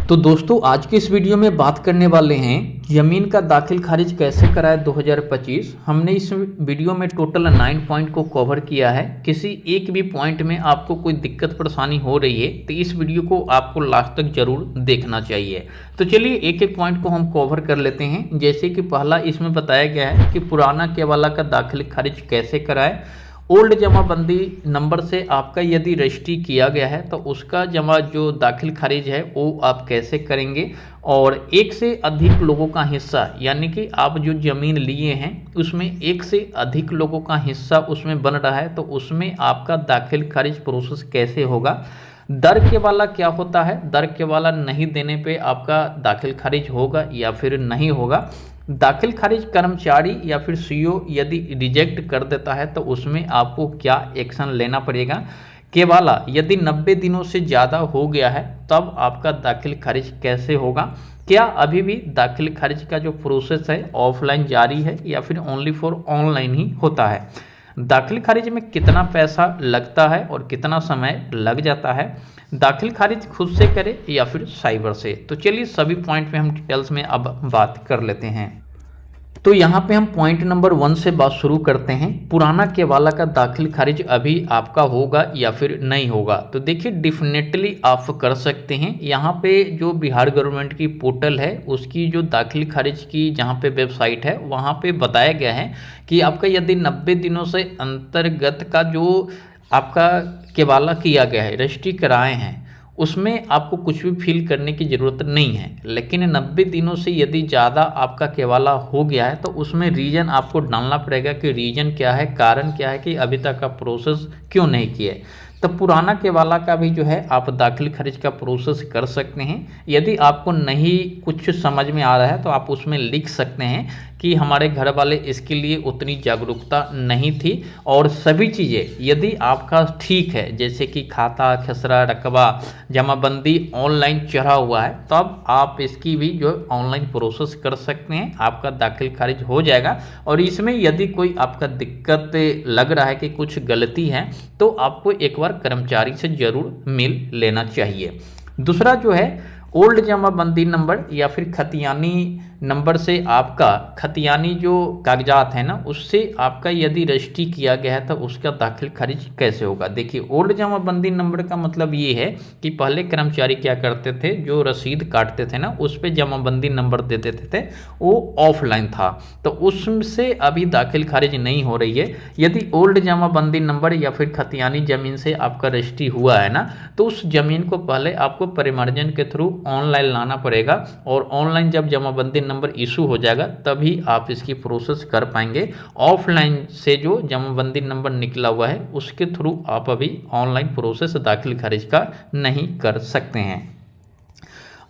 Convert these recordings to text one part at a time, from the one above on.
तो दोस्तों आज की इस वीडियो में बात करने वाले हैं जमीन का दाखिल खारिज कैसे कराए 2025। हमने इस वीडियो में टोटल 9 पॉइंट को कवर किया है। किसी एक भी पॉइंट में आपको कोई दिक्कत परेशानी हो रही है तो इस वीडियो को आपको लास्ट तक जरूर देखना चाहिए। तो चलिए एक एक पॉइंट को हम कवर कर लेते हैं। जैसे कि पहला इसमें बताया गया है कि पुराना केवाला का दाखिल खारिज कैसे कराए। ओल्ड जमाबंदी नंबर से आपका यदि रजिस्ट्री किया गया है तो उसका जमा जो दाखिल खारिज है वो आप कैसे करेंगे। और एक से अधिक लोगों का हिस्सा यानी कि आप जो ज़मीन लिए हैं उसमें एक से अधिक लोगों का हिस्सा उसमें बन रहा है तो उसमें आपका दाखिल खारिज प्रोसेस कैसे होगा। दर केवाला क्या होता है, दर केवाला नहीं देने पे आपका दाखिल खारिज होगा या फिर नहीं होगा। दाखिल खारिज कर्मचारी या फिर सीओ यदि रिजेक्ट कर देता है तो उसमें आपको क्या एक्शन लेना पड़ेगा। केवाला यदि 90 दिनों से ज़्यादा हो गया है तब आपका दाखिल खारिज कैसे होगा। क्या अभी भी दाखिल खारिज का जो प्रोसेस है ऑफलाइन जारी है या फिर ओनली फॉर ऑनलाइन ही होता है। दाखिल खारिज में कितना पैसा लगता है और कितना समय लग जाता है। दाखिल खारिज खुद से करें या फिर साइबर से। तो चलिए सभी पॉइंट पे हम डिटेल्स में अब बात कर लेते हैं। तो यहाँ पे हम पॉइंट नंबर 1 से बात शुरू करते हैं। पुराना केवाला का दाखिल खारिज अभी आपका होगा या फिर नहीं होगा। तो देखिए डेफिनेटली आप कर सकते हैं। यहाँ पे जो बिहार गवर्नमेंट की पोर्टल है उसकी जो दाखिल खारिज की जहाँ पे वेबसाइट है वहाँ पे बताया गया है कि आपका यदि 90 दिनों से अंतर्गत का जो आपका केवाला किया गया है, रजिस्ट्री कराए हैं, उसमें आपको कुछ भी फिल करने की ज़रूरत नहीं है। लेकिन 90 दिनों से यदि ज़्यादा आपका केवाला हो गया है तो उसमें रीज़न आपको डालना पड़ेगा कि रीज़न क्या है, कारण क्या है कि अभी तक का प्रोसेस क्यों नहीं किया है। तो पुराना केवाला का भी जो है आप दाखिल खारिज का प्रोसेस कर सकते हैं। यदि आपको नहीं कुछ समझ में आ रहा है तो आप उसमें लिख सकते हैं कि हमारे घर वाले इसके लिए उतनी जागरूकता नहीं थी और सभी चीज़ें यदि आपका ठीक है जैसे कि खाता खसरा रकबा जमाबंदी ऑनलाइन चढ़ा हुआ है तब आप इसकी भी जो ऑनलाइन प्रोसेस कर सकते हैं, आपका दाखिल खारिज हो जाएगा। और इसमें यदि कोई आपका दिक्कत लग रहा है कि कुछ गलती है तो आपको एक बार कर्मचारी से ज़रूर मिल लेना चाहिए। दूसरा जो है ओल्ड जमाबंदी नंबर या फिर खतियानी नंबर से आपका खतियानी जो कागजात है ना उससे आपका यदि रजिस्ट्री किया गया है तो उसका दाखिल खारिज कैसे होगा। देखिए ओल्ड जमाबंदी नंबर का मतलब ये है कि पहले कर्मचारी क्या करते थे, जो रसीद काटते थे ना उस पर जमाबंदी नंबर दे देते थे, वो ऑफलाइन था तो उससे अभी दाखिल खारिज नहीं हो रही है। यदि ओल्ड जमाबंदी नंबर या फिर खतियानी ज़मीन से आपका रजिस्ट्री हुआ है ना तो उस ज़मीन को पहले आपको परिमार्जन के थ्रू ऑनलाइन लाना पड़ेगा और ऑनलाइन जब जमाबंदी नंबर इशू हो जाएगा तभी आप इसकी प्रोसेस कर पाएंगे। ऑफलाइन से जो जमाबंदी नंबर निकला हुआ है उसके थ्रू आप अभी ऑनलाइन प्रोसेस दाखिल खारिज का नहीं कर सकते हैं।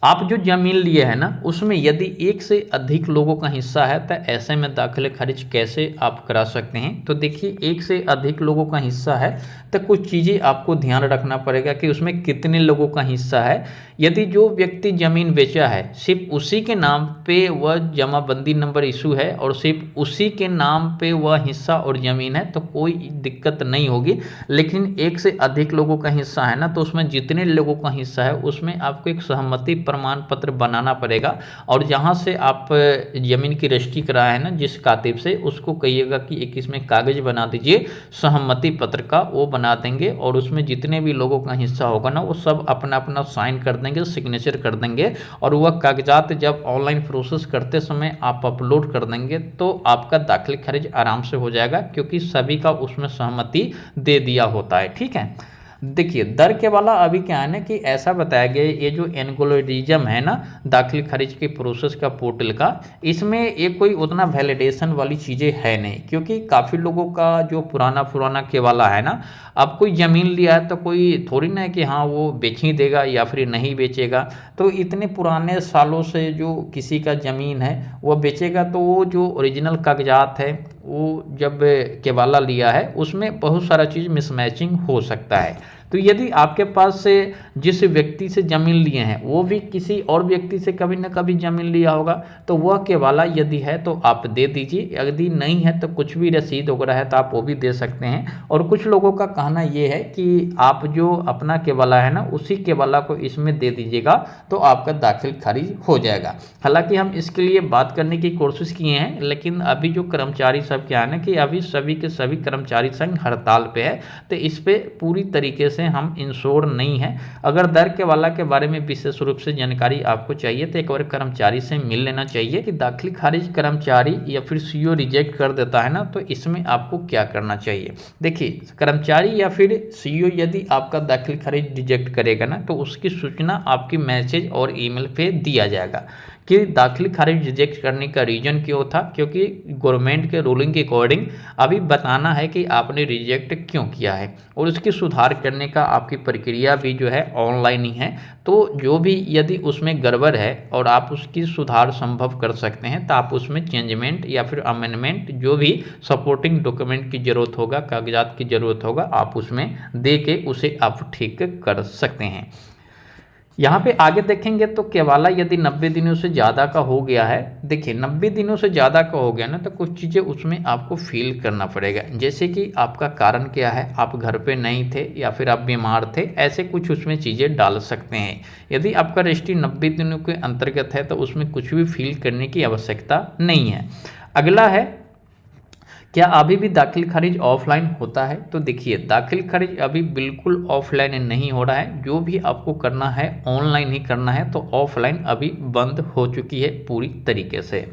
आप जो ज़मीन लिए है ना उसमें यदि एक से अधिक लोगों का हिस्सा है तो ऐसे में दाखिल खारिज कैसे आप करा सकते हैं। तो देखिए एक से अधिक लोगों का हिस्सा है तो कुछ चीज़ें आपको ध्यान रखना पड़ेगा कि उसमें कितने लोगों का हिस्सा है। यदि जो व्यक्ति ज़मीन बेचा है सिर्फ उसी के नाम पे वह जमाबंदी नंबर इशू है और सिर्फ उसी के नाम पे वह हिस्सा और ज़मीन है तो कोई दिक्कत नहीं होगी। लेकिन एक से अधिक लोगों का हिस्सा है ना तो उसमें जितने लोगों का हिस्सा है उसमें आपको एक सहमति प्रमाण पत्र बनाना पड़ेगा और जहां से आप जमीन की रजिस्ट्री कराए हैं ना जिस कातिब से उसको कहिएगा कि एक इसमें कागज बना दीजिए सहमति पत्र का, वो बना देंगे और उसमें जितने भी लोगों का हिस्सा होगा ना वो सब अपना अपना साइन कर देंगे, सिग्नेचर कर देंगे और वह कागजात जब ऑनलाइन प्रोसेस करते समय आप अपलोड कर देंगे तो आपका दाखिल खारिज आराम से हो जाएगा क्योंकि सभी का उसमें सहमति दे दिया होता है। ठीक है। देखिए दर केवाला अभी क्या है ना कि ऐसा बताया गया ये जो एल्गोरिदम है ना दाखिल खारिज के प्रोसेस का पोर्टल का, इसमें एक कोई उतना वैलिडेशन वाली चीज़ें है नहीं क्योंकि काफ़ी लोगों का जो पुराना केवाला है ना, अब कोई ज़मीन लिया है तो कोई थोड़ी ना है कि हाँ वो बेच ही देगा या फिर नहीं बेचेगा। तो इतने पुराने सालों से जो किसी का ज़मीन है वह बेचेगा तो वो जो ओरिजिनल कागजात है वो जब केवाला लिया है उसमें बहुत सारा चीज़ मिसमैचिंग हो सकता है। तो यदि आपके पास से जिस व्यक्ति से ज़मीन लिए हैं वो भी किसी और व्यक्ति से कभी ना कभी ज़मीन लिया होगा, तो वह केवाला यदि है तो आप दे दीजिए, यदि नहीं है तो कुछ भी रसीद वगैरह है तो आप वो भी दे सकते हैं। और कुछ लोगों का कहना ये है कि आप जो अपना केवाला है ना उसी केवाला को इसमें दे दीजिएगा तो आपका दाखिल खारिज हो जाएगा। हालांकि हम इसके लिए बात करने की कोशिश किए हैं, लेकिन अभी जो कर्मचारी सब क्या है ना कि अभी सभी के सभी कर्मचारी संघ हड़ताल पे है, तो इस पे पूरी तरीके से हम इंश्योर नहीं है। अगर दर केवाला के बारे में विशेष रूप से जानकारी आपको चाहिए तो एक बार कर्मचारी से मिल लेना चाहिए कि दाखिल खारिज कर्मचारी या फिर सीईओ रिजेक्ट कर देता है ना, तो इसमें आपको क्या करना चाहिए। देखिए, कर्मचारी या फिर सीईओ यदि आपका दाखिल खारिज रिजेक्ट करेगा ना तो उसकी सूचना आपकी मैसेज और ईमेल पे दिया जाएगा कि दाखिल खारिज रिजेक्ट करने का रीजन क्यों था, क्योंकि गवर्नमेंट के रूलिंग के अकॉर्डिंग अभी बताना है कि आपने रिजेक्ट क्यों किया है, और उसकी सुधार करने का आपकी प्रक्रिया भी जो है ऑनलाइन ही है। तो जो भी यदि उसमें गड़बड़ है और आप उसकी सुधार संभव कर सकते हैं तो आप उसमें चेंजमेंट या फिर अमेंडमेंट जो भी सपोर्टिंग डॉक्यूमेंट की ज़रूरत होगा, कागजात की ज़रूरत होगा, आप उसमें दे के उसे आप ठीक कर सकते हैं। यहाँ पे आगे देखेंगे तो केवाला यदि 90 दिनों से ज़्यादा का हो गया है, देखिए 90 दिनों से ज़्यादा का हो गया ना तो कुछ चीज़ें उसमें आपको फिल करना पड़ेगा, जैसे कि आपका कारण क्या है, आप घर पे नहीं थे या फिर आप बीमार थे, ऐसे कुछ उसमें चीज़ें डाल सकते हैं। यदि आपका रजिस्ट्री 90 दिनों के अंतर्गत है तो उसमें कुछ भी फिल करने की आवश्यकता नहीं है। अगला है, क्या अभी भी दाखिल खारिज ऑफलाइन होता है। तो देखिए, दाखिल खारिज अभी बिल्कुल ऑफलाइन नहीं हो रहा है, जो भी आपको करना है ऑनलाइन ही करना है, तो ऑफलाइन अभी बंद हो चुकी है पूरी तरीके से।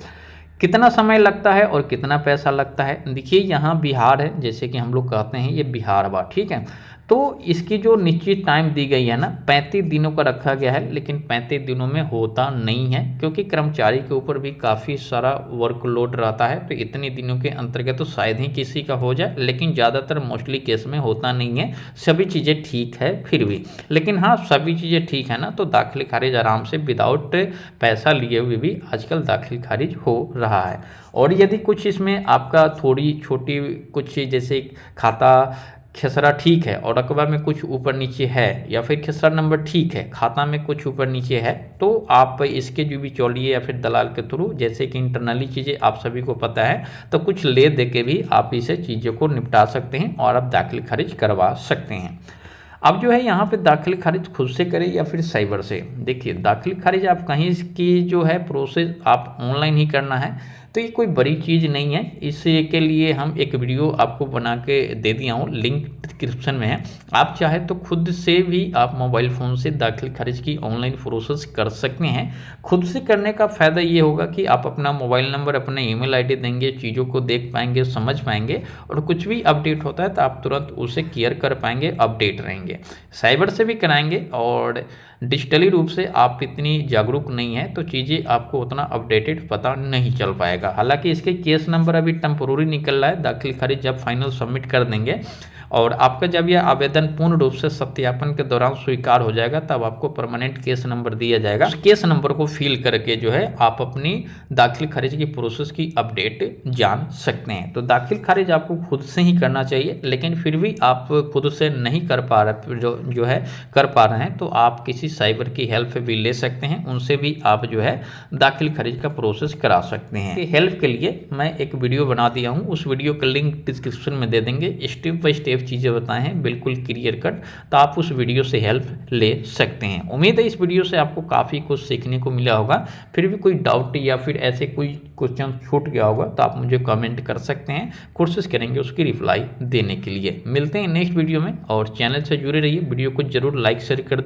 कितना समय लगता है और कितना पैसा लगता है, देखिए यहाँ बिहार है, जैसे कि हम लोग कहते हैं ये बिहार बा, ठीक है। तो इसकी जो निश्चित टाइम दी गई है ना 35 दिनों का रखा गया है, लेकिन 35 दिनों में होता नहीं है क्योंकि कर्मचारी के ऊपर भी काफ़ी सारा वर्कलोड रहता है, तो इतने दिनों के अंतर्गत तो शायद ही किसी का हो जाए, लेकिन ज़्यादातर मोस्टली केस में होता नहीं है। सभी चीज़ें ठीक है फिर भी, लेकिन हाँ सभी चीज़ें ठीक है ना तो दाखिल खारिज आराम से विदाउट पैसा लिए हुए भी आजकल दाखिल खारिज हो रहा है। और यदि कुछ इसमें आपका थोड़ी छोटी कुछ जैसे खाता खसरा ठीक है और रकबा में कुछ ऊपर नीचे है, या फिर खसरा नंबर ठीक है खाता में कुछ ऊपर नीचे है, तो आप इसके जो भी चौलिए या फिर दलाल के थ्रू, जैसे कि इंटरनली चीज़ें आप सभी को पता है, तो कुछ ले दे के भी आप इसे चीज़ों को निपटा सकते हैं और आप दाखिल खारिज करवा सकते हैं। अब जो है यहाँ पे दाखिल खारिज खुद से करें या फिर साइबर से, देखिए दाखिल खारिज आप कहीं की जो है प्रोसेस आप ऑनलाइन ही करना है, तो ये कोई बड़ी चीज़ नहीं है। इसके लिए हम एक वीडियो आपको बना के दे दिया हूँ, लिंक डिस्क्रिप्शन में है, आप चाहे तो खुद से भी आप मोबाइल फ़ोन से दाखिल खारिज की ऑनलाइन प्रोसेस कर सकते हैं। खुद से करने का फ़ायदा ये होगा कि आप अपना मोबाइल नंबर, अपना ईमेल आईडी देंगे, चीज़ों को देख पाएंगे, समझ पाएंगे, और कुछ भी अपडेट होता है तो आप तुरंत उसे क्लियर कर पाएंगे, अपडेट रहेंगे। साइबर से भी कराएंगे और डिजिटली रूप से आप इतनी जागरूक नहीं है तो चीज़ें आपको उतना अपडेटेड पता नहीं चल पाएगा। हालांकि इसके केस नंबर अभी टेम्पोररी निकल रहा है, दाखिल खारिज जब फाइनल सबमिट कर देंगे और आपका जब यह आवेदन पूर्ण रूप से सत्यापन के दौरान स्वीकार हो जाएगा तब आपको परमानेंट केस नंबर दिया जाएगा। उस केस नंबर को फिल करके जो है आप अपनी दाखिल खारिज की प्रोसेस की अपडेट जान सकते हैं। तो दाखिल खारिज आपको खुद से ही करना चाहिए, लेकिन फिर भी आप खुद से नहीं कर पा रहे जो है कर पा रहे हैं तो आप किसी साइबर की हेल्प भी ले सकते हैं, उनसे भी आप जो है दाखिल खारिज का प्रोसेस करा सकते हैं। हेल्प के लिए मैं एक वीडियो बना दिया हूँ, उस वीडियो का लिंक डिस्क्रिप्शन में दे देंगे, स्टेप बाय स्टेप चीज़ें बताएं हैं बिल्कुल क्लियर कट, तो आप उस वीडियो से हेल्प ले सकते हैं। उम्मीद है इस वीडियो से आपको काफ़ी कुछ सीखने को मिला होगा। फिर भी कोई डाउट या फिर ऐसे कोई क्वेश्चन छूट गया होगा तो आप मुझे कमेंट कर सकते हैं, कोशिश करेंगे उसकी रिप्लाई देने के लिए। मिलते हैं नेक्स्ट वीडियो में और चैनल से जुड़े रहिए, वीडियो को जरूर लाइक शेयर कर दीजिए।